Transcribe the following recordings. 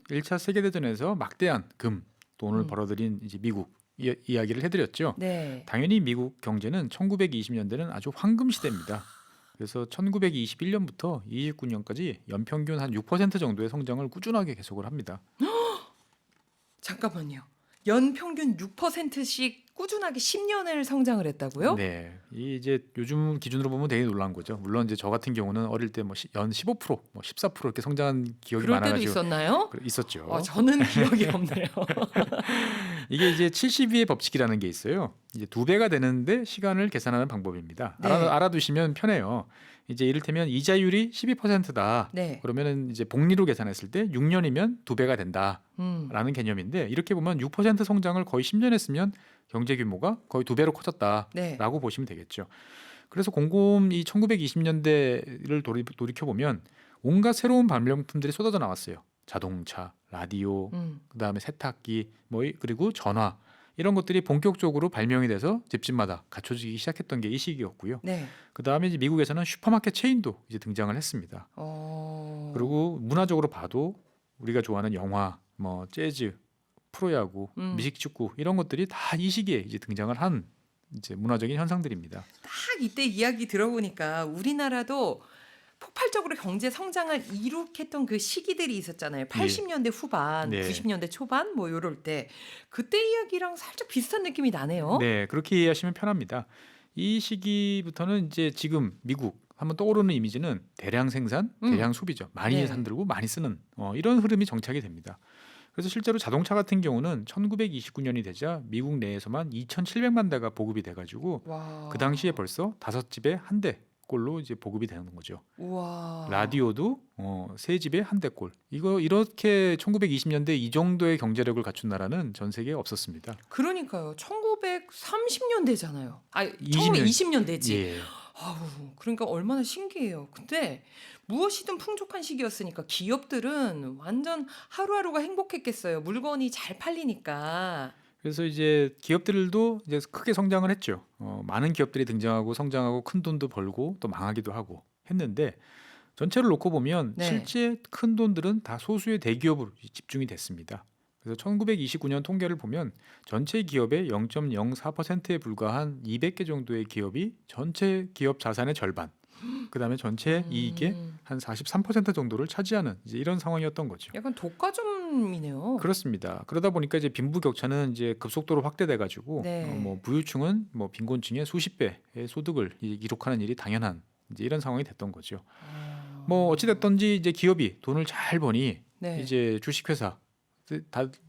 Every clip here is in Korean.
1차 세계대전에서 막대한 돈을 벌어들인 이제 미국 이야기를 해드렸죠. 네. 당연히 미국 경제는 1920년대는 아주 황금 시대입니다. 그래서 1921년부터 29년까지 연평균 한 6% 정도의 성장을 꾸준하게 계속을 합니다. 잠깐만요. 연평균 6%씩 꾸준하게 10년을 성장을 했다고요? 네, 이 이제 요즘 기준으로 보면 되게 놀라운 거죠. 물론 이제 저 같은 경우는 어릴 때 뭐 연 15%, 뭐 14% 이렇게 성장한 기억이 그럴 때도 많아가지고 있었나요? 있었죠. 저는 기억이 없네요. 이게 이제 72의 법칙이라는 게 있어요. 이제 2배가 되는데 시간을 계산하는 방법입니다. 네. 알아두시면 편해요. 이제 이를테면 이자율이 12%다. 네. 그러면은 이제 복리로 계산했을 때 6년이면 2배가 된다라는 개념인데, 이렇게 보면 6% 성장을 거의 10년 했으면 경제 규모가 거의 2배로 커졌다라고 네. 보시면 되겠죠. 그래서 곰곰 이 1920년대를 돌이켜 보면 온갖 새로운 발명품들이 쏟아져 나왔어요. 자동차, 라디오, 그다음에 세탁기, 그리고 전화, 이런 것들이 본격적으로 발명이 돼서 집집마다 갖춰지기 시작했던 게 이 시기였고요. 네. 그다음에 이제 미국에서는 슈퍼마켓 체인도 이제 등장을 했습니다. 그리고 문화적으로 봐도 우리가 좋아하는 영화, 뭐 재즈, 프로야구, 미식축구, 이런 것들이 다 이 시기에 이제 등장을 한 이제 문화적인 현상들입니다. 딱 이때 이야기 들어보니까 우리나라도 폭발적으로 경제 성장을 이룩했던 그 시기들이 있었잖아요. 80년대 후반, 네. 90년대 초반 뭐 요럴 때 그때 이야기랑 살짝 비슷한 느낌이 나네요. 네, 그렇게 이해하시면 편합니다. 이 시기부터는 이제 지금 미국 한번 떠오르는 이미지는 대량 생산, 대량 소비죠. 많이 네. 산들고 많이 쓰는 이런 흐름이 정착이 됩니다. 그래서 실제로 자동차 같은 경우는 1929년이 되자 미국 내에서만 2,700만 대가 보급이 돼가지고 와. 그 당시에 벌써 5집에 1대 꼴로 이제 보급이 되는 거죠. 우와. 라디오도 3집에 1대 꼴. 이렇게 1920년대 이 정도의 경제력을 갖춘 나라는 전 세계에 없었습니다. 그러니까요. 1930년대잖아요. 20년. 1920년대지. 예. 그러니까 얼마나 신기해요. 근데 무엇이든 풍족한 시기였으니까 기업들은 완전 하루하루가 행복했겠어요. 물건이 잘 팔리니까. 그래서 이제 기업들도 이제 크게 성장을 했죠. 많은 기업들이 등장하고 성장하고 큰 돈도 벌고 또 망하기도 하고 했는데, 전체를 놓고 보면 네. 실제 큰 돈들은 다 소수의 대기업으로 집중이 됐습니다. 그래서 1929년 통계를 보면 전체 기업의 0.04%에 불과한 200개 정도의 기업이 전체 기업 자산의 절반, 그다음에 전체 이익의 한 43% 정도를 차지하는 이제 이런 상황이었던 거죠. 약간 독과점이네요. 그렇습니다. 그러다 보니까 이제 빈부격차는 이제 급속도로 확대돼 가지고 네. 부유층은 빈곤층의 수십 배의 소득을 기록하는 일이 당연한 이제 이런 상황이 됐던 거죠. 어찌 됐든지 이제 기업이 돈을 잘 버니 네. 이제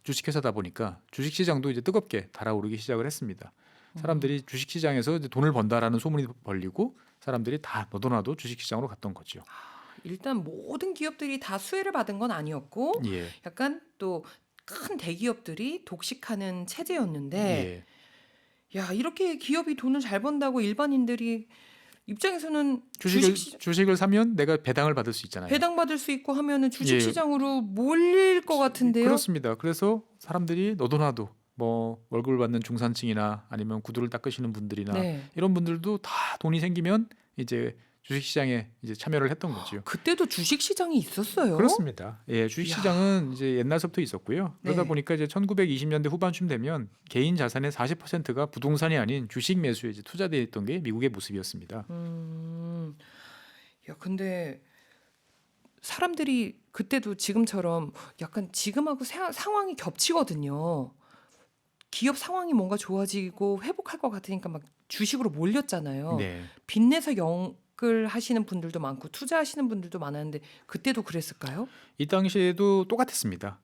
주식회사다 보니까 주식시장도 이제 뜨겁게 달아오르기 시작을 했습니다. 사람들이 주식시장에서 이제 돈을 번다라는 소문이 벌리고 사람들이 다 너도나도 주식시장으로 갔던 거죠. 일단 모든 기업들이 다 수혜를 받은 건 아니었고 예. 약간 또 큰 대기업들이 독식하는 체제였는데 예. 야, 이렇게 기업이 돈을 잘 번다고 일반인들이 입장에서는 주식을 사면 내가 배당을 받을 수 있잖아요. 배당받을 수 있고 하면은 주식시장으로 몰릴 것 같은데요. 그렇습니다. 그래서 사람들이 너도나도 월급을 받는 중산층이나 아니면 구두를 닦으시는 분들이나 네. 이런 분들도 다 돈이 생기면 이제 주식시장에 이제 참여를 했던 거죠. 그때도 주식시장이 있었어요. 그렇습니다. 예, 주식시장은 이제 옛날서부터 있었고요. 그러다 네. 보니까 이제 1920년대 후반쯤 되면 개인 자산의 40%가 부동산이 아닌 주식 매수에 이제 투자되어 있던 게 미국의 모습이었습니다. 야, 근데 사람들이 그때도 지금처럼 약간 지금하고 상황이 겹치거든요. 기업 상황이 뭔가 좋아지고 회복할 것 같으니까 막 주식으로 몰렸잖아요. 네. 빚내서 영끌 하시는 분들도 많고 투자하시는 분들도 많았는데 그때도 그랬을까요? 이 당시에도 똑같았습니다.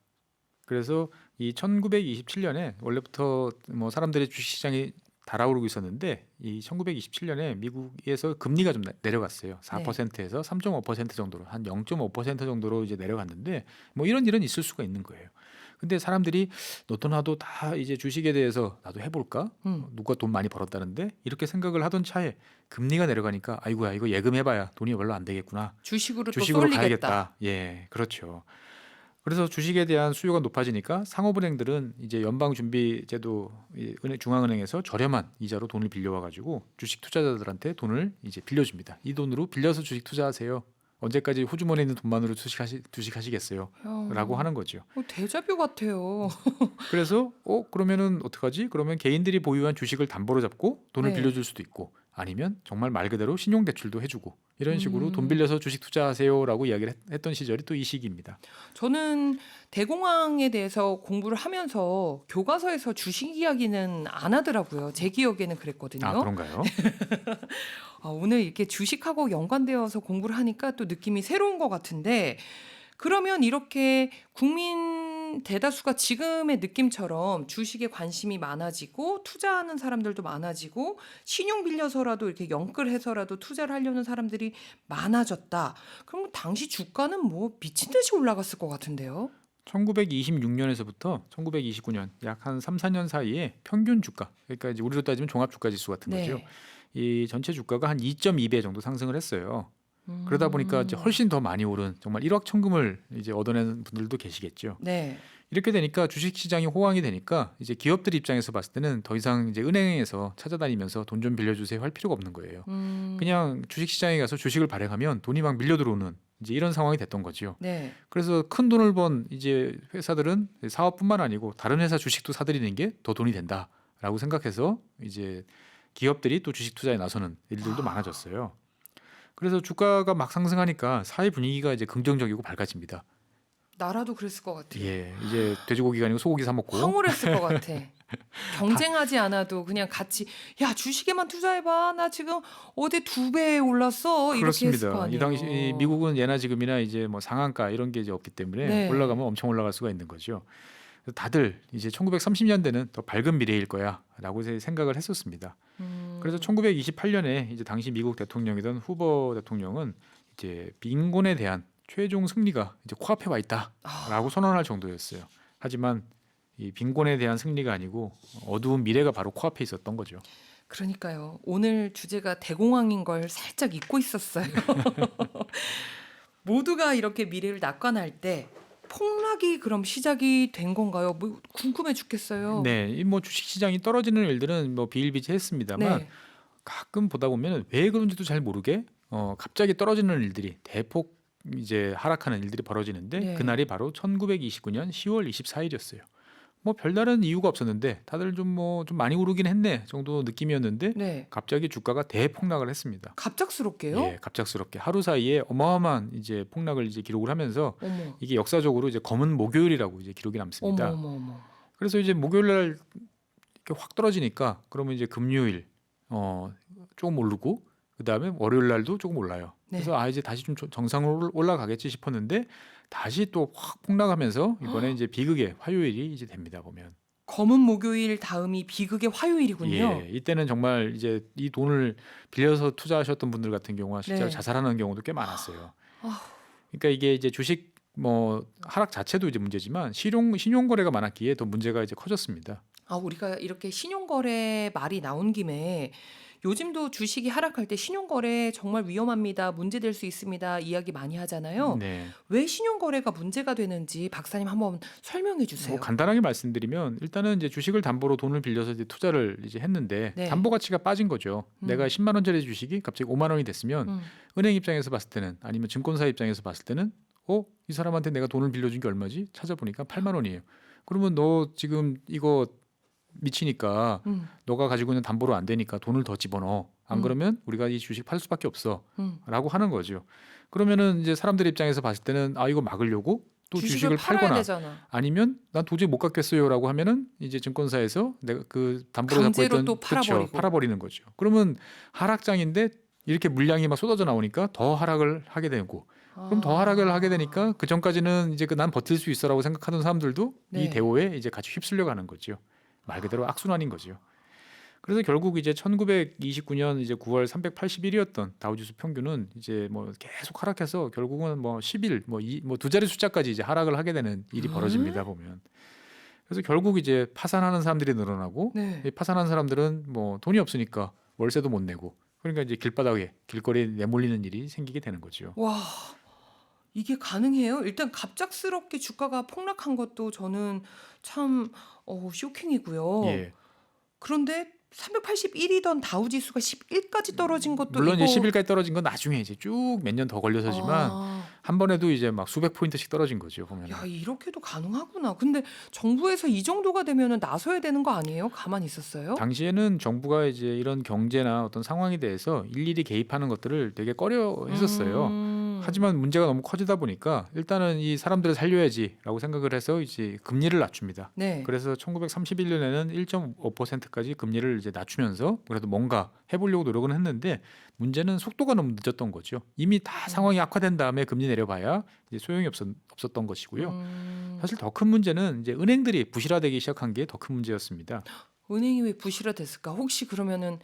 그래서 이 1927년에 원래부터 사람들의 주식시장이 달아오르고 있었는데, 이 1927년에 미국에서 금리가 좀 내려갔어요. 4%에서 3.5% 정도로, 한 0.5% 정도로 이제 내려갔는데 이런 일은 있을 수가 있는 거예요. 근데 사람들이 너도 나도 다 이제 주식에 대해서 나도 해볼까? 누가 돈 많이 벌었다는데 이렇게 생각을 하던 차에 금리가 내려가니까 아이고야, 이거 예금해봐야 돈이 별로 안 되겠구나. 주식으로 또 주식으로 쏠리겠다. 가야겠다. 예, 그렇죠. 그래서 주식에 대한 수요가 높아지니까 상업은행들은 이제 연방준비제도 중앙은행에서 저렴한 이자로 돈을 빌려와 가지고 주식 투자자들한테 돈을 이제 빌려줍니다. 이 돈으로 빌려서 주식 투자하세요. 언제까지 호주머니에 있는 돈만으로 주식하시겠어요? 라고 하는 거죠. 데자뷰 같아요. 그래서 그러면은 어떡하지? 그러면 개인들이 보유한 주식을 담보로 잡고 돈을 네. 빌려줄 수도 있고 아니면 정말 말 그대로 신용대출도 해주고 이런 식으로 돈 음. 빌려서 주식 투자하세요라고 이야기를 했던 시절이 또 이 시기입니다. 저는 대공황에 대해서 공부를 하면서 교과서에서 주식 이야기는 안 하더라고요. 제 기억에는 아, 그랬거든요. 그런가요? 오늘 이렇게 주식하고 연관되어서 공부를 하니까 또 느낌이 새로운 것 같은데, 그러면 이렇게 국민 대다수가 지금의 느낌처럼 주식에 관심이 많아지고 투자하는 사람들도 많아지고 신용 빌려서라도 이렇게 연끌해서라도 투자를 하려는 사람들이 많아졌다. 그럼 당시 주가는 뭐 미친 듯이 올라갔을 것 같은데요. 1926년에서부터 1929년 약 한 3, 4년 사이에 평균 주가, 그러니까 이제 우리로 따지면 종합주가지수 같은 거죠. 네. 이 전체 주가가 한 2.2배 정도 상승을 했어요. 그러다 보니까 이제 음. 훨씬 더 많이 오른 정말 1억 천금을 이제 얻어내는 분들도 계시겠죠. 네. 이렇게 되니까 주식 시장이 호황이 되니까 이제 기업들 입장에서 봤을 때는 더 이상 이제 은행에서 찾아다니면서 돈 좀 빌려주세요 할 필요가 없는 거예요. 그냥 주식 시장에 가서 주식을 발행하면 돈이 막 밀려 들어오는 이제 이런 상황이 됐던 거죠. 네. 그래서 큰 돈을 번 이제 회사들은 사업뿐만 아니고 다른 회사 주식도 사들이는 게 더 돈이 된다라고 생각해서 이제 기업들이 또 주식 투자에 나서는 일들도 많아졌어요. 그래서 주가가 막 상승하니까 사회 분위기가 이제 긍정적이고 밝아집니다. 나라도 그랬을 것 같아요. 예, 이제 돼지고기가 아니고 소고기 사 먹고 황홀했을 것 같아. 경쟁하지 않아도 그냥 같이 야 주식에만 투자해봐. 나 지금 어제 2배 올랐어. 이렇게 했을 거 그렇습니다. 아니에요. 이 당시 미국은 예나 지금이나 이제 뭐 상한가 이런 게 이제 없기 때문에 네. 올라가면 엄청 올라갈 수가 있는 거죠. 그래서 다들 이제 1930년대는 더 밝은 미래일 거야라고 생각을 했었습니다. 그래서 1928년에 이제 당시 미국 대통령이던 후보 대통령은 이제 빈곤에 대한 최종 승리가 이제 코앞에 와 있다라고 선언할 정도였어요. 하지만 이 빈곤에 대한 승리가 아니고 어두운 미래가 바로 코앞에 있었던 거죠. 그러니까요. 오늘 주제가 대공황인 걸 살짝 잊고 있었어요. 모두가 이렇게 미래를 낙관할 때 폭락이 그럼 시작이 된 건가요? 뭐 궁금해 죽겠어요. 네, 이 뭐 주식 시장이 떨어지는 일들은 뭐 비일비재했습니다만 네. 가끔 보다 보면 왜 그런지도 잘 모르게 갑자기 떨어지는 일들이 대폭 이제 하락하는 일들이 벌어지는데 네. 그날이 바로 1929년 10월 24일이었어요. 뭐 별다른 이유가 없었는데 다들 좀 많이 오르긴 했네 정도 느낌이었는데 네. 갑자기 주가가 대폭락을 했습니다. 갑작스럽게요? 예, 갑작스럽게 하루 사이에 어마어마한 이제 폭락을 이제 기록을 하면서 어머. 이게 역사적으로 이제 검은 목요일이라고 이제 기록이 어머 남습니다. 어머 어머. 그래서 이제 목요일 날 이렇게 확 떨어지니까 그러면 이제 금요일 조금 오르고 그다음에 월요일 날도 조금 올라요. 네. 그래서 이제 다시 좀 정상으로 올라가겠지 싶었는데 다시 또 확 폭락하면서 이번에 이제 비극의 화요일이 이제 됩니다. 보면. 검은 목요일 다음이 비극의 화요일이군요. 예, 이때는 정말 이제 이 돈을 빌려서 투자하셨던 분들 같은 경우가 실제로 네. 자살하는 경우도 꽤 많았어요. 아휴. 그러니까 이게 이제 주식 뭐 하락 자체도 이제 문제지만 신용 거래가 많았기에 더 문제가 이제 커졌습니다. 우리가 이렇게 신용거래 말이 나온 김에 요즘도 주식이 하락할 때 신용거래 정말 위험합니다. 문제될 수 있습니다. 이야기 많이 하잖아요. 네. 왜 신용거래가 문제가 되는지 박사님 한번 설명해 주세요. 뭐 간단하게 말씀드리면 일단은 이제 주식을 담보로 돈을 빌려서 이제 투자를 이제 했는데 네. 담보 가치가 빠진 거죠. 내가 10만 원짜리 주식이 갑자기 5만 원이 됐으면 음. 은행 입장에서 봤을 때는 아니면 증권사 입장에서 봤을 때는 이 사람한테 내가 돈을 빌려준 게 얼마지? 찾아보니까 8만 원이에요. 그러면 너 지금 이거 미치니까 음. 너가 가지고 있는 담보로 안 되니까 돈을 더 집어넣어. 안 그러면 우리가 이 주식 팔 수밖에 없어. 음. 라고 하는 거죠. 그러면은 이제 사람들 입장에서 봤을 때는 이거 막으려고 또 주식을 팔아야 팔거나 되잖아. 아니면 난 도저히 못 갚겠어요라고 하면은 이제 증권사에서 내가 그 담보로 잡고 강제로 있던 또 팔아버리고. 팔아버리는 거죠. 그러면 하락장인데 이렇게 물량이 막 쏟아져 나오니까 더 하락을 하게 되고 그럼 더 하락을 하게 되니까 그 전까지는 이제 난 버틸 수 있어라고 생각하던 사람들도 네. 이 대오에 이제 같이 휩쓸려 가는 거죠. 말 그대로 악순환인 거죠. 그래서 결국 이제 1929년 이제 9월 381이었던 다우지수 평균은 이제 뭐 계속 하락해서 결국은 뭐 10일 뭐 두 자리 숫자까지 이제 하락을 하게 되는 일이 벌어집니다 보면. 그래서 결국 이제 파산하는 사람들이 늘어나고 네. 이 파산한 사람들은 뭐 돈이 없으니까 월세도 못 내고 그러니까 이제 길바닥에 길거리에 내몰리는 일이 생기게 되는 거죠. 와, 이게 가능해요? 일단 갑작스럽게 주가가 폭락한 것도 저는 참 쇼킹이고요. 예. 그런데 381이던 다우 지수가 11까지 떨어진 것도 물론 이거 이제 10일까지 떨어진 건 나중에 이제 쭉 몇 년 더 걸려서지만 아, 한 번에도 이제 막 수백 포인트씩 떨어진 거죠, 보면. 야, 이렇게도 가능하구나. 근데 정부에서 이 정도가 되면은 나서야 되는 거 아니에요? 가만히 있었어요? 당시에는 정부가 이제 이런 경제나 어떤 상황에 대해서 일일이 개입하는 것들을 되게 꺼려 했었어요. 하지만 문제가 너무 커지다 보니까 일단은 이 사람들을 살려야지라고 생각을 해서 이제 금리를 낮춥니다. 네. 그래서 1931년에는 1.5%까지 금리를 이제 낮추면서 그래도 뭔가 해보려고 노력은 했는데 문제는 속도가 너무 늦었던 거죠. 이미 다 상황이 악화된 다음에 금리 내려봐야 이제 소용이 없었던 것이고요. 사실 더 큰 문제는 이제 은행들이 부실화되기 시작한 게 더 큰 문제였습니다. 은행이 왜 부실화됐을까? 혹시 그러면은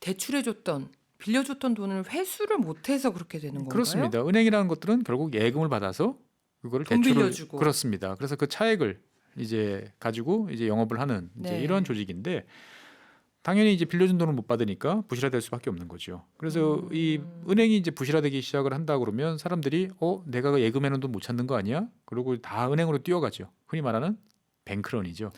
대출해줬던 빌려줬던 돈을 회수를 못해서 그렇게 되는 건가요? 그렇습니다. 은행이라는 것들은 결국 예금을 받아서 그거를 돈 대출을 빌려주고. 그렇습니다. 그래서 그 차액을 이제 가지고 이제 영업을 하는 이제 네. 이런 조직인데 당연히 이제 빌려준 돈을 못 받으니까 부실화될 수밖에 없는 거죠. 그래서 이 은행이 이제 부실화되기 시작을 한다 그러면 사람들이 내가 예금해놓은 돈 못 찾는 거 아니야? 그리고 다 은행으로 뛰어가죠. 흔히 말하는 뱅크런이죠.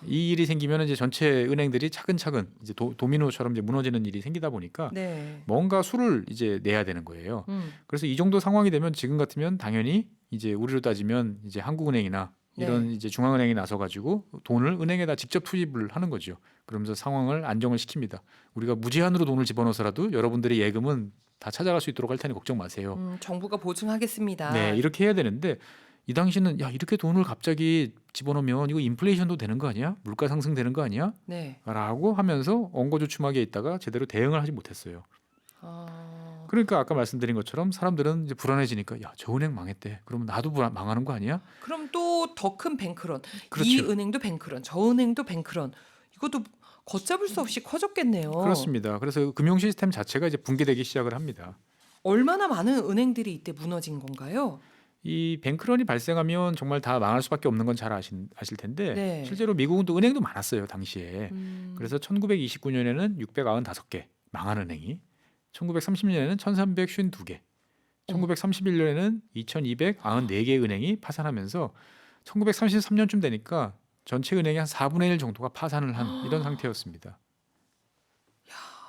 이 일이 생기면 이제 전체 은행들이 차근차근 이제 도미노처럼 이제 무너지는 일이 생기다 보니까 네. 뭔가 수를 이제 내야 되는 거예요. 그래서 이 정도 상황이 되면 지금 같으면 당연히 이제 우리로 따지면 이제 한국은행이나 이런 네. 이제 중앙은행이 나서 가지고 돈을 은행에다 직접 투입을 하는 거죠. 그러면서 상황을 안정을 시킵니다. 우리가 무제한으로 돈을 집어넣어서라도 여러분들의 예금은 다 찾아갈 수 있도록 할 테니 걱정 마세요. 정부가 보증하겠습니다. 네, 이렇게 해야 되는데 이 당시는 야 이렇게 돈을 갑자기 집어넣으면 이거 인플레이션도 되는 거 아니야? 물가 상승되는 거 아니야? 네. 라고 하면서 엉거주춤하게 있다가 제대로 대응을 하지 못했어요. 아, 그러니까 아까 말씀드린 것처럼 사람들은 이제 불안해지니까 야 저 은행 망했대. 그러면 나도 망하는 거 아니야? 그럼 또 더 큰 뱅크런. 이 그렇죠. 은행도 뱅크런, 저 은행도 뱅크런. 이것도 걷잡을 수 없이 커졌겠네요. 그렇습니다. 그래서 금융 시스템 자체가 이제 붕괴되기 시작을 합니다. 얼마나 많은 은행들이 이때 무너진 건가요? 이 뱅크런이 발생하면 정말 다 망할 수밖에 없는 건 잘 아실 텐데 네. 실제로 미국은 또 은행도 많았어요 당시에. 음, 그래서 1929년에는 695개 망한 은행이, 1930년에는 1352개, 1931년에는 2294개 은행이 파산하면서 1933년쯤 되니까 전체 은행의 한 4분의 1 정도가 파산을 한 이런 상태였습니다.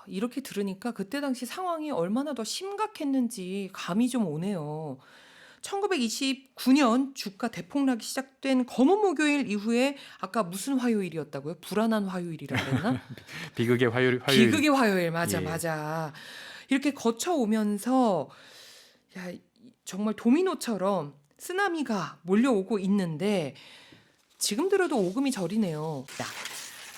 이렇게 들으니까 그때 당시 상황이 얼마나 더 심각했는지 감이 좀 오네요. 1929년 주가 대폭락이 시작된 검은 목요일 이후에 아까 무슨 화요일이었다고요? 불안한 화요일이라고 했나? 비극의 화요일. 비극의 화요일. 맞아, 예. 맞아. 이렇게 거쳐오면서 야, 정말 도미노처럼 쓰나미가 몰려오고 있는데 지금 들어도 오금이 저리네요.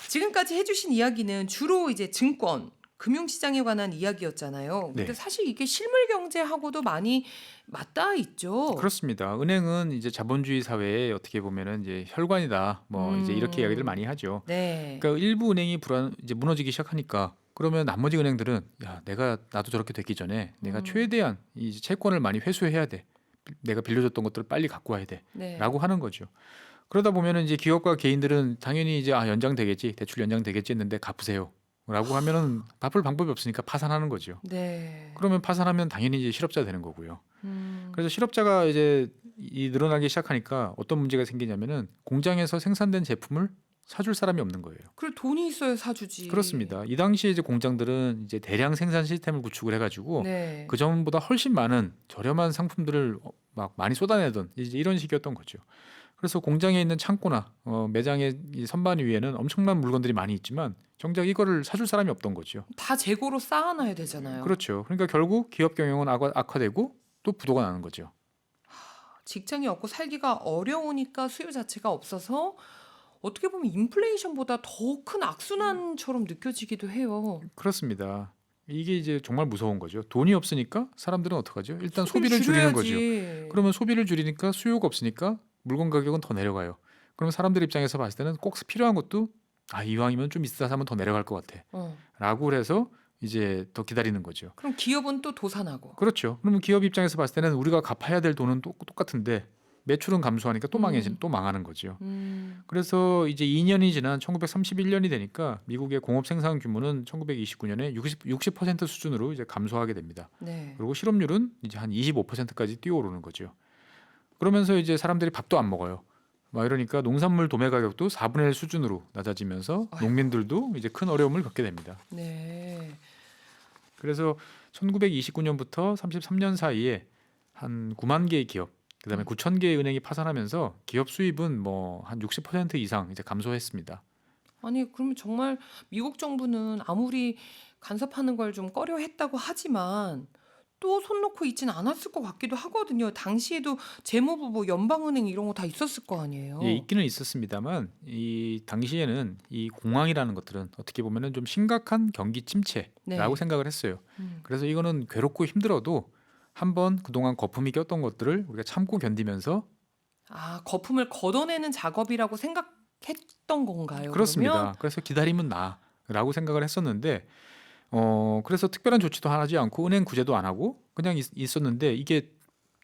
지금까지 해주신 이야기는 주로 이제 증권, 금융시장에 관한 이야기였잖아요. 근데 네. 사실 이게 실물 경제하고도 많이 맞닿아 있죠. 그렇습니다. 은행은 이제 자본주의 사회에 어떻게 보면은 이제 혈관이다. 뭐 이제 이렇게 이야기를 많이 하죠. 네. 그러니까 일부 은행이 이제 무너지기 시작하니까 그러면 나머지 은행들은 야 나도 저렇게 됐기 전에 내가 최대한 이 채권을 많이 회수해야 돼. 내가 빌려줬던 것들을 빨리 갖고 와야 네. 돼라고 하는 거죠. 그러다 보면은 이제 기업과 개인들은 당연히 이제 연장되겠지, 대출 연장되겠지 했는데 갚으세요라고 하면은 갚을 방법이 없으니까 파산하는 거죠. 네. 그러면 파산하면 당연히 이제 실업자 되는 거고요. 음, 그래서 실업자가 이제 늘어나기 시작하니까 어떤 문제가 생기냐면은 공장에서 생산된 제품을 사줄 사람이 없는 거예요. 그리고 돈이 있어야 사주지. 그렇습니다. 이 당시에 이제 공장들은 이제 대량 생산 시스템을 구축을 해가지고 네. 그 전보다 훨씬 많은 저렴한 상품들을 막 많이 쏟아내던 이제 이런 식이었던 거죠. 그래서 공장에 있는 창고나 매장의 이 선반 위에는 엄청난 물건들이 많이 있지만 정작 이거를 사줄 사람이 없던 거죠. 다 재고로 쌓아놔야 되잖아요. 그렇죠. 그러니까 결국 기업 경영은 악화되고 또 부도가 나는 거죠. 직장이 없고 살기가 어려우니까 수요 자체가 없어서 어떻게 보면 인플레이션보다 더 큰 악순환처럼 느껴지기도 해요. 그렇습니다. 이게 이제 정말 무서운 거죠. 돈이 없으니까 사람들은 어떡하죠? 일단 소비를 줄이는 거죠. 줄여야지. 그러면 소비를 줄이니까 수요가 없으니까 물건 가격은 더 내려가요. 그럼 사람들 입장에서 봤을 때는 꼭 필요한 것도 이왕이면 좀 비싸서 하면 더 내려갈 것 같아. 라고 해서 이제 더 기다리는 거죠. 그럼 기업은 또 도산하고. 그렇죠. 그러면 기업 입장에서 봤을 때는 우리가 갚아야 될 돈은 똑같은데 매출은 감소하니까 또 망하는 거죠. 그래서 이제 2년이 지난 1931년이 되니까 미국의 공업 생산 규모는 1929년에 60% 수준으로 이제 감소하게 됩니다. 네. 그리고 실업률은 이제 한 25%까지 뛰어오르는 거죠. 그러면서 이제 사람들이 밥도 안 먹어요. 막 이러니까 농산물 도매 가격도 4분의 1 수준으로 낮아지면서 아이고. 농민들도 이제 큰 어려움을 겪게 됩니다. 네. 그래서 1929년부터 33년 사이에 한 9만 개의 기업, 그다음에 음. 9천 개의 은행이 파산하면서 기업 수입은 뭐 한 60% 이상 이제 감소했습니다. 아니 그러면 정말 미국 정부는 아무리 간섭하는 걸 좀 꺼려했다고 하지만 또 손 놓고 있지는 않았을 것 같기도 하거든요. 당시에도 재무부 뭐 연방은행 이런 거 다 있었을 거 예, 아니에요. 있기는 있었습니다만 이 당시에는 이 공황이라는 것들은 어떻게 보면은 좀 심각한 경기 침체라고 네. 생각을 했어요. 음. 그래서 이거는 괴롭고 힘들어도 한번 그동안 거품이 꼈던 것들을 우리가 참고 견디면서 아, 거품을 걷어내는 작업이라고 생각했던 건가요, 그러면? 그렇습니다. 그래서 기다림은 나라고 생각을 했었는데 그래서 특별한 조치도 하지 않고 은행 구제도 안 하고 그냥 있었는데 이게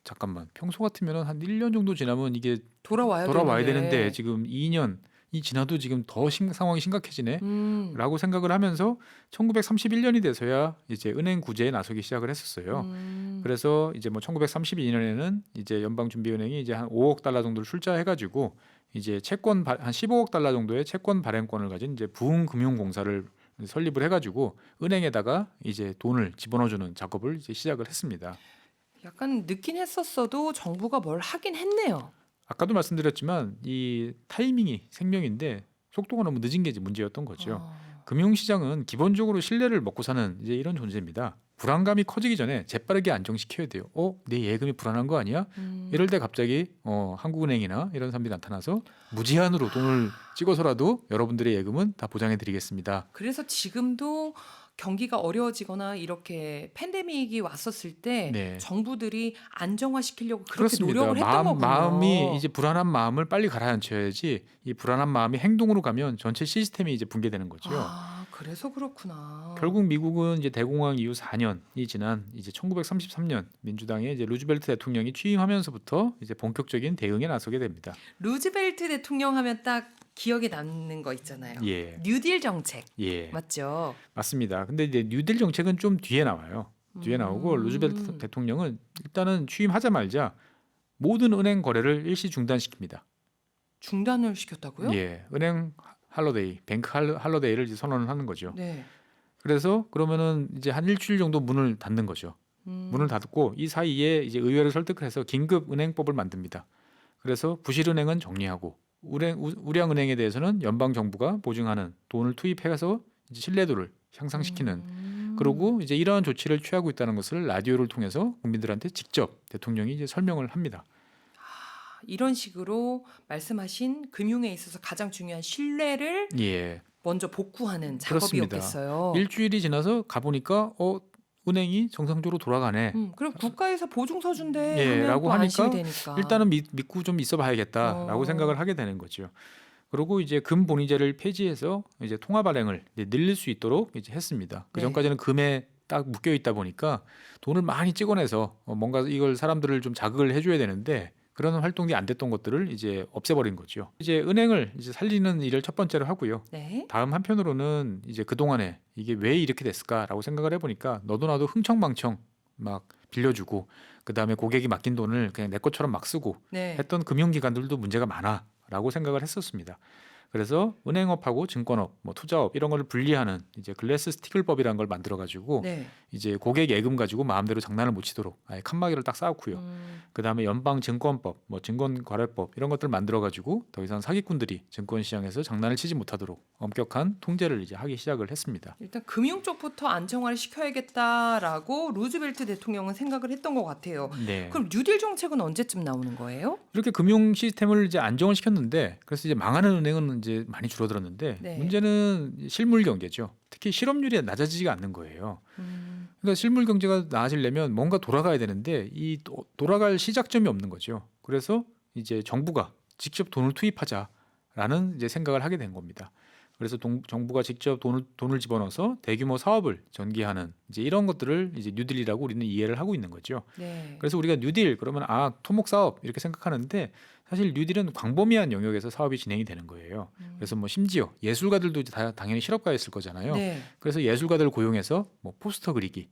잠깐만 평소 같으면은 한 1년 정도 지나면 이게 돌아와야 돌아와야 되는데 되는데. 지금 2년이 지나도 지금 더 상황이 심각해지네. 음. 라고 생각을 하면서 1931년이 돼서야 이제 은행 구제에 나서기 시작을 했었어요. 음. 그래서 이제 뭐 1932년에는 이제 연방준비은행이 이제 한 5억 달러 정도를 출자해가지고 이제 채권 한 15억 달러 정도의 채권 발행권을 가진 이제 부흥금융공사를 설립을 해가지고 은행에다가 이제 돈을 집어넣어주는 작업을 이제 시작을 했습니다. 약간 늦긴 했었어도 정부가 뭘 하긴 했네요. 아까도 말씀드렸지만 이 타이밍이 생명인데 속도가 너무 늦은 게 이제 문제였던 거죠. 아. 금융시장은 기본적으로 신뢰를 먹고 사는 이제 이런 존재입니다. 불안감이 커지기 전에 재빠르게 안정시켜야 돼요. 내 예금이 불안한 거 아니야? 음. 이럴 때 갑자기 한국은행이나 이런 사람들이 나타나서 무제한으로 돈을 찍어서라도 여러분들의 예금은 다 보장해 드리겠습니다. 그래서 지금도 경기가 어려워지거나 이렇게 팬데믹이 왔었을 때 네. 정부들이 안정화시키려고 그렇게 그렇습니다. 노력을 했던 거군요. 마음이 이제 불안한 마음을 빨리 가라앉혀야지 이 불안한 마음이 행동으로 가면 전체 시스템이 이제 붕괴되는 거죠. 아, 그래서 그렇구나. 결국 미국은 이제 대공황 이후 4년이 지난 이제 1933년 민주당의 이제 루즈벨트 대통령이 취임하면서부터 이제 본격적인 대응에 나서게 됩니다. 루즈벨트 대통령 하면 딱 기억에 남는 거 있잖아요. 예, 뉴딜 정책. 예, 맞죠? 맞습니다. 근데 이제 뉴딜 정책은 좀 뒤에 나와요. 뒤에 나오고 루즈벨트 대통령은 일단은 취임하자마자 모든 은행 거래를 일시 중단시킵니다. 중단을 시켰다고요? 예, 은행 할러데이, 뱅크 할러데이를 이제 선언을 하는 거죠. 네. 그래서 그러면은 이제 한 일주일 정도 문을 닫는 거죠. 문을 닫고 이 사이에 이제 의회를 설득을 해서 긴급 은행법을 만듭니다. 그래서 부실은행은 정리하고 우량은행에 대해서는 연방 정부가 보증하는 돈을 투입해서 이제 신뢰도를 향상시키는. 그리고 이제 이러한 조치를 취하고 있다는 것을 라디오를 통해서 국민들한테 직접 대통령이 이제 설명을 합니다. 이런 식으로 말씀하신 금융에 있어서 가장 중요한 신뢰를 예, 먼저 복구하는 그렇습니다. 작업이었겠어요. 일주일이 지나서 가보니까 은행이 정상적으로 돌아가네. 그럼 국가에서 보증서 준대 예, 하면 라고 또 안심이 하니까 되니까. 일단은 믿고 좀 있어봐야겠다라고 어. 생각을 하게 되는 거죠. 그리고 이제 금 본위제를 폐지해서 이제 통화 발행을 이제 늘릴 수 있도록 이제 했습니다. 그 네. 전까지는 금에 딱 묶여 있다 보니까 돈을 많이 찍어내서 뭔가 이걸 사람들을 좀 자극을 해줘야 되는데 그런 활동이 안 됐던 것들을 이제 없애버린 거죠. 이제 은행을 이제 살리는 일을 첫 번째로 하고요. 네. 다음 한편으로는 이제 그 동안에 이게 왜 이렇게 됐을까라고 생각을 해보니까 너도 나도 흥청망청 막 빌려주고 그 다음에 고객이 맡긴 돈을 그냥 내 것처럼 막 쓰고 네. 했던 금융기관들도 문제가 많아라고 생각을 했었습니다. 그래서 은행업하고 증권업, 뭐 투자업 이런 걸 분리하는 이제 글래스 스티글법이라는 걸 만들어가지고 네. 이제 고객 예금 가지고 마음대로 장난을 못 치도록 아예 칸막이를 딱 쌓았고요. 그 다음에 연방증권법, 뭐 증권거래법 이런 것들 만들어가지고 더 이상 사기꾼들이 증권시장에서 장난을 치지 못하도록 엄격한 통제를 이제 하기 시작을 했습니다. 일단 금융 쪽부터 안정화를 시켜야겠다라고 루즈벨트 대통령은 생각을 했던 것 같아요. 네. 그럼 뉴딜 정책은 언제쯤 나오는 거예요? 이렇게 금융 시스템을 이제 안정을 시켰는데 그래서 이제 망하는 은행은 이제 많이 줄어들었는데 네. 문제는 실물 경제죠. 특히 실업률이 낮아지지가 않는 거예요. 그러니까 실물 경제가 나아지려면 뭔가 돌아가야 되는데 이 돌아갈 시작점이 없는 거죠. 그래서 이제 정부가 직접 돈을 투입하자라는 이제 생각을 하게 된 겁니다. 그래서 정부가 직접 돈을 집어넣어서 대규모 사업을 전개하는 이제 이런 것들을 이제 뉴딜이라고 우리는 이해를 하고 있는 거죠. 네. 그래서 우리가 뉴딜 그러면 토목 사업 이렇게 생각하는데 사실 뉴딜은 광범위한 영역에서 사업이 진행이 되는 거예요. 그래서 뭐 심지어 예술가들도 이제 당연히 실업가였을 거잖아요. 네. 그래서 예술가들 고용해서 뭐 포스터 그리기,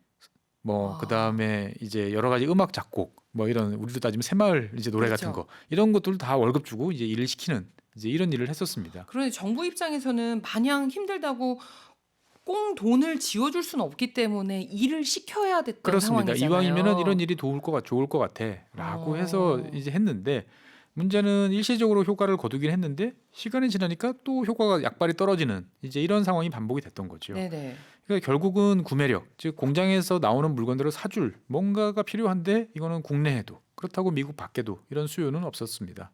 뭐 그다음에 이제 여러 가지 음악 작곡 뭐 이런 우리로 따지면 새마을 이제 노래 같은 그렇죠. 거 이런 것들 다 월급 주고 이제 일을 시키는 이제 이런 일을 했었습니다. 그런데 정부 입장에서는 마냥 힘들다고 꽁 돈을 지어줄 수는 없기 때문에 일을 시켜야 됐던 그렇습니다. 상황이잖아요. 이왕이면은 이런 일이 좋을 것 같아라고 해서 어. 이제 했는데 문제는 일시적으로 효과를 거두긴 했는데 시간이 지나니까 또 효과가 약발이 떨어지는 이제 이런 상황이 반복이 됐던 거죠. 네네. 그러니까 결국은 구매력, 즉 공장에서 나오는 물건들을 사줄 뭔가가 필요한데 이거는 국내에도 그렇다고 미국 밖에도 이런 수요는 없었습니다.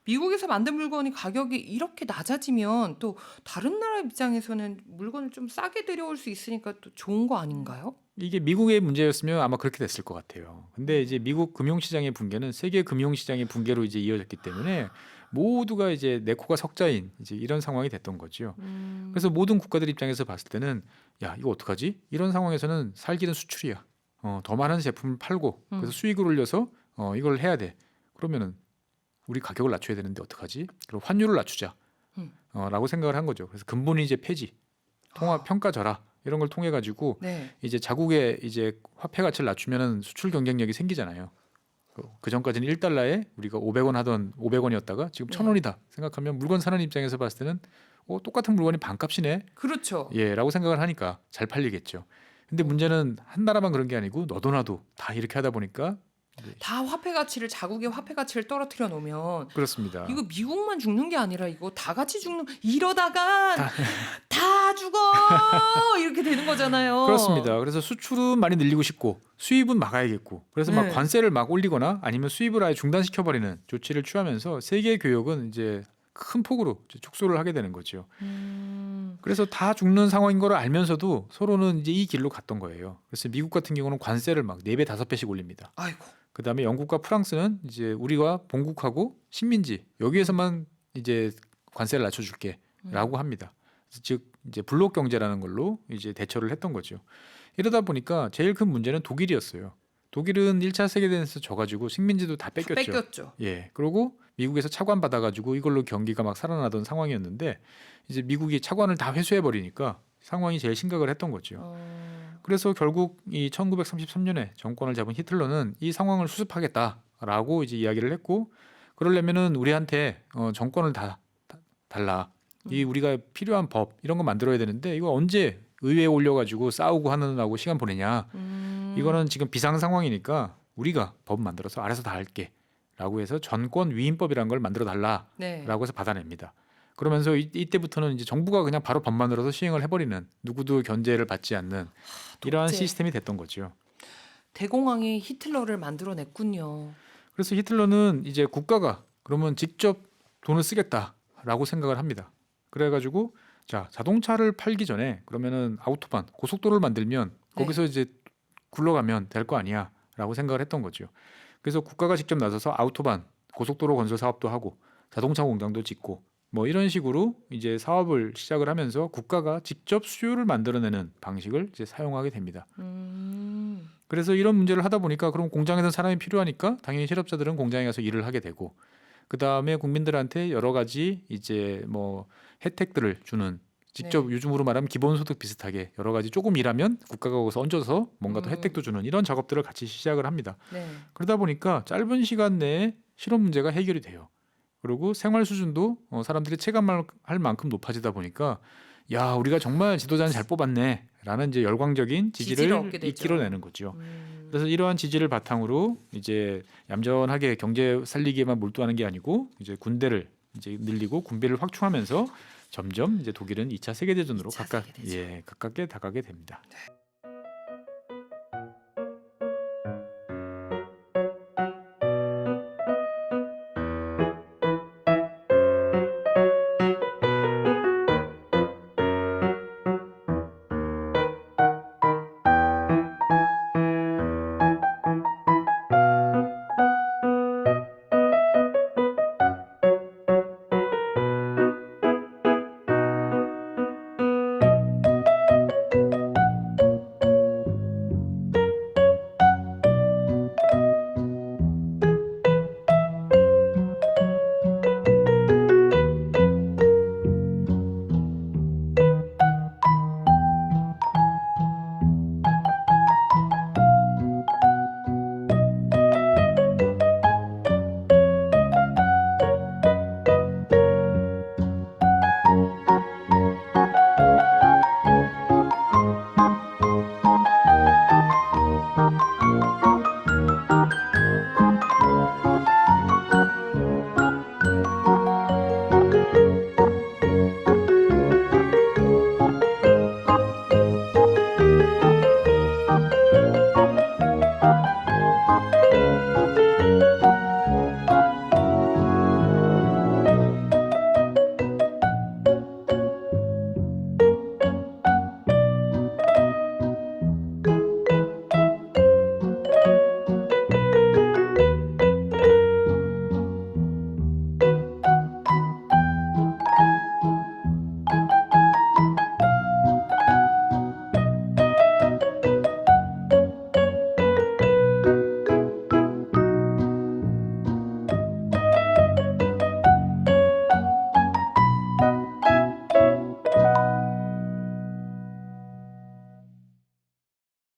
미국에서 만든 물건이 가격이 이렇게 낮아지면 또 다른 나라 입장에서는 물건을 좀 싸게 들여올 수 있으니까 또 좋은 거 아닌가요? 이게 미국의 문제였으면 아마 그렇게 됐을 것 같아요. 근데 이제 미국 금융시장의 붕괴는 세계 금융시장의 붕괴로 이제 이어졌기 때문에 모두가 이제 내 코가 석자인 이제 이런 상황이 됐던 거죠. 그래서 모든 국가들 입장에서 봤을 때는 야 이거 어떡하지? 이런 상황에서는 살기는 수출이야. 더 많은 제품을 팔고 그래서 수익을 올려서 이걸 해야 돼. 그러면은 우리 가격을 낮춰야 되는데 어떡하지? 그럼 환율을 낮추자. 라고 생각을 한 거죠. 그래서 근본이 이제 폐지, 통화 평가 절하 이런 걸 통해 가지고 네. 이제 자국의 이제 화폐 가치를 낮추면은 수출 경쟁력이 생기잖아요. 그 전까지는 1달러에 우리가 500원 하던 500원이었다가 지금 네. 1,000원이다 생각하면 물건 사는 입장에서 봤을 때는 똑같은 물건이 반값이네. 그렇죠. 라고 생각을 하니까 잘 팔리겠죠. 근데 문제는 한 나라만 그런 게 아니고 너도 나도 다 이렇게 하다 보니까 다 화폐 가치를 자국의 화폐 가치를 떨어뜨려 놓으면 그렇습니다. 이거 미국만 죽는 게 아니라 이거 다 같이 죽는 이러다가 다 죽어 이렇게 되는 거잖아요. 그렇습니다. 그래서 수출은 많이 늘리고 싶고 수입은 막아야겠고 그래서 막 네. 관세를 막 올리거나 아니면 수입을 아예 중단시켜버리는 조치를 취하면서 세계 교역은 이제 큰 폭으로 이제 축소를 하게 되는 거죠. 그래서 다 죽는 상황인 걸 알면서도 서로는 이제 이 길로 갔던 거예요. 그래서 미국 같은 경우는 관세를 막 4배, 5배씩 올립니다. 아이고. 그다음에 영국과 프랑스는 이제 우리가 본국하고 식민지 여기에서만 이제 관세를 낮춰줄게라고 합니다. 그래서 즉 이제 블록 경제라는 걸로 이제 대처를 했던 거죠. 이러다 보니까 제일 큰 문제는 독일이었어요. 독일은 1차 세계대전에서 져가지고 식민지도 다 뺏겼죠. 뺏겼죠. 그리고 미국에서 차관 받아가지고 이걸로 경기가 막 살아나던 상황이었는데 이제 미국이 차관을 다 회수해 버리니까 상황이 제일 심각을 했던 거죠. 그래서 결국 이 1933년에 정권을 잡은 히틀러는 이 상황을 수습하겠다라고 이제 이야기를 했고 그러려면은 우리한테 정권을 다 달라. 이 우리가 필요한 법 이런 거 만들어야 되는데 이거 언제 의회에 올려가지고 싸우고 하느라고 시간 보내냐. 이거는 지금 비상 상황이니까 우리가 법 만들어서 알아서 다 할게라고 해서 전권 위임법이라는 걸 만들어 달라라고 네. 해서 받아냅니다. 그러면서 이때부터는 이제 정부가 그냥 바로 법 만들어서 시행을 해버리는 누구도 견제를 받지 않는 이러한 독재. 시스템이 됐던 거죠. 대공황이 히틀러를 만들어냈군요. 그래서 히틀러는 이제 국가가 그러면 직접 돈을 쓰겠다라고 생각을 합니다. 그래가지고 자 자동차를 팔기 전에 그러면은 아우토반 고속도로를 만들면 거기서 이제 굴러가면 될 거 아니야라고 생각을 했던 거죠. 그래서 국가가 직접 나서서 아우토반 고속도로 건설 사업도 하고 자동차 공장도 짓고 뭐 이런 식으로 이제 사업을 시작을 하면서 국가가 직접 수요를 만들어내는 방식을 이제 사용하게 됩니다. 그래서 이런 문제를 하다 보니까 그럼 공장에서 사람이 필요하니까 당연히 실업자들은 공장에 가서 일을 하게 되고 그 다음에 국민들한테 여러 가지 이제 뭐 혜택들을 주는 직접 요즘으로 말하면 기본소득 비슷하게 여러 가지 조금 일하면 국가가 거기서 얹어서 뭔가 더 혜택도 주는 이런 작업들을 같이 시작을 합니다. 네. 그러다 보니까 짧은 시간 내에 실업 문제가 해결이 돼요. 그리고 생활 수준도 사람들이 체감할 만큼 높아지다 보니까 야 우리가 정말 지도자는 잘 뽑았네라는 이제 열광적인 지지를 얻게 지지를 되죠. 이끌어내는 거죠. 그래서 이러한 지지를 바탕으로 이제 얌전하게 경제 살리기에만 몰두하는 게 아니고 이제 군대를 이제 늘리고 군비를 확충하면서 점점 이제 독일은 2차 세계대전으로 2차 세계대전. 가깝게 다가게 됩니다.